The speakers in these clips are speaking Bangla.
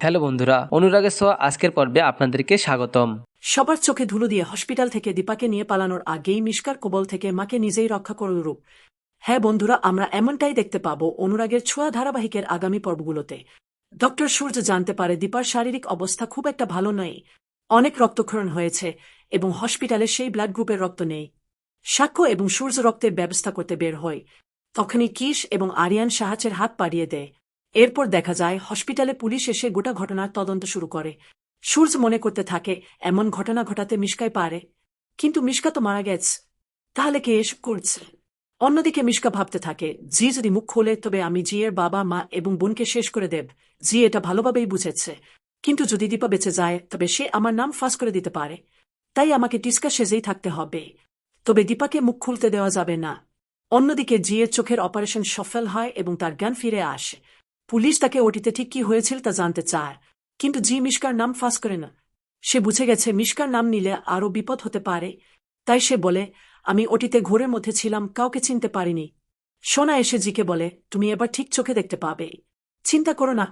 হ্যালো বন্ধুরা, অনুরাগের ছোঁয়া আজকের পর্বে আপনাদেরকে স্বাগতম। সবার চোখে ধুলো দিয়ে হসপিটাল থেকে দীপাকে নিয়ে পালানোর আগেই মিশকার কবল থেকে মাকে নিজেই রক্ষা করল রূপ। হ্যাঁ বন্ধুরা, আমরা এমনটাই দেখতে পাবো অনুরাগের ছোঁয়া ধারাবাহিকের আগামী পর্বগুলোতে। ডক্টর সূর্য জানতে পারে দীপার শারীরিক অবস্থা খুব একটা ভালো নয়, অনেক রক্তক্ষরণ হয়েছে এবং হসপিটালে সেই ব্লাড গ্রুপের রক্ত নেই। সাক্ষ্য এবং সূর্য রক্তের ব্যবস্থা করতে বের হয়। তখনই কিশ এবং আরিয়ান সাহায্যের হাত বাড়িয়ে দেয়। এরপর দেখা যায় হসপিটালে পুলিশ এসে গোটা ঘটনার তদন্ত শুরু করে। সূর্য মনে করতে থাকে এমন ঘটনা ঘটাতে মিশকাই পারে, কিন্তু মিশকা তো মারা গেছে, তাহলে কে এসব করছে? অন্যদিকে মিশকা ভাবতে থাকে, জি যদি মুখ খোলে তবে আমি জিয়ের বাবা মা এবং বোনকে শেষ করে দেব। জি এটা ভালোভাবেই বুঝেছে, কিন্তু যদি দীপা বেঁচে যায় তবে সে আমার নাম ফাঁস করে দিতে পারে, তাই আমাকে টিস্কা সেজেই থাকতে হবে। তবে দীপাকে মুখ খুলতে দেওয়া যাবে না। অন্যদিকে জিয়ের চোখের অপারেশন সফল হয় এবং তার জ্ঞান ফিরে আসে। পুলিশ তাকে ওটিতে ঠিক কি হয়েছিল তা জানতে চায়, কিন্তু জি মিশকার নাম ফাঁস করে না। সে বুঝে গেছে মিশকার নাম নিলে আরও বিপদ হতে পারে, তাই সে বলে, আমি ওটিতে ঘোরের মধ্যে ছিলাম, কাউকে চিনতে পারিনি। সোনা এসে জিকে বলে, তুমি এবার ঠিক চোখে দেখতে পাবে, চিন্তা করো না।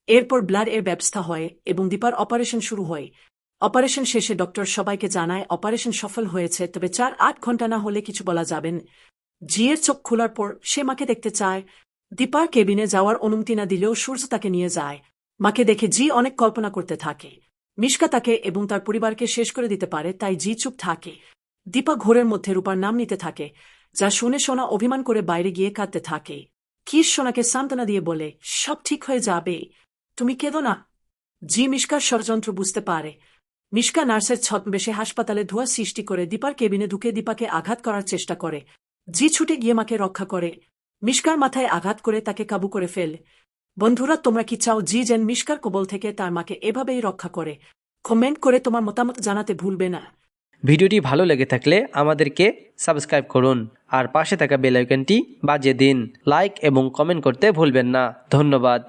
এরপর ব্লাড এর ব্যবস্থা হয় এবং দীপার অপারেশন শুরু হয়। অপারেশন শেষে ডক্টর সবাইকে জানায় অপারেশন সফল হয়েছে, তবে 4-8 ঘন্টা না হলে কিছু বলা যাবেন। জিয়ের চোখ খোলার পর সে মাকে দেখতে চায়। দীপার কেবিনে যাওয়ার অনুমতি না দিলেও সূর্য তাকে নিয়ে যায়। মাকে দেখে জি অনেক কল্পনা করতে থাকে। মিশকা তাকে এবং তার পরিবারকে শেষ করে দিতে পারে, তাই জি চুপ থাকে। দীপা ঘোরের মধ্যে রূপার নাম নিতে থাকে, যা শুনে সোনা অভিমান করে বাইরে গিয়ে কাঁদতে থাকে। কিস সোনাকে সান্ত্বনা দিয়ে বলে, সব ঠিক হয়ে যাবে, তুমি কেঁদো না। জি মিশকার ষড়যন্ত্র বুঝতে পারে। মিশকা নার্সের ছদ্মবেশে হাসপাতালে ধোঁয়া সৃষ্টি করে দীপার কেবিনে ঢুকে দীপাকে আঘাত করার চেষ্টা করে। জি ছুটে গিয়ে মাকে রক্ষা করে। মিশকার মাথায় আঘাত করে তাকে কাবু করে ফেলে। বন্ধুরা, তোমরা কি চাও জি যেন মিশকার কবল থেকে তার মাকে এভাবেই রক্ষা করে? কমেন্ট করে তোমার মতামত জানাতে ভুলবে না। ভিডিওটি ভালো লেগে থাকলে আমাদেরকে সাবস্ক্রাইব করুন আর পাশে থাকা বেল আইকনটি বাজিয়ে দিন। লাইক এবং কমেন্ট করতে ভুলবেন না। ধন্যবাদ।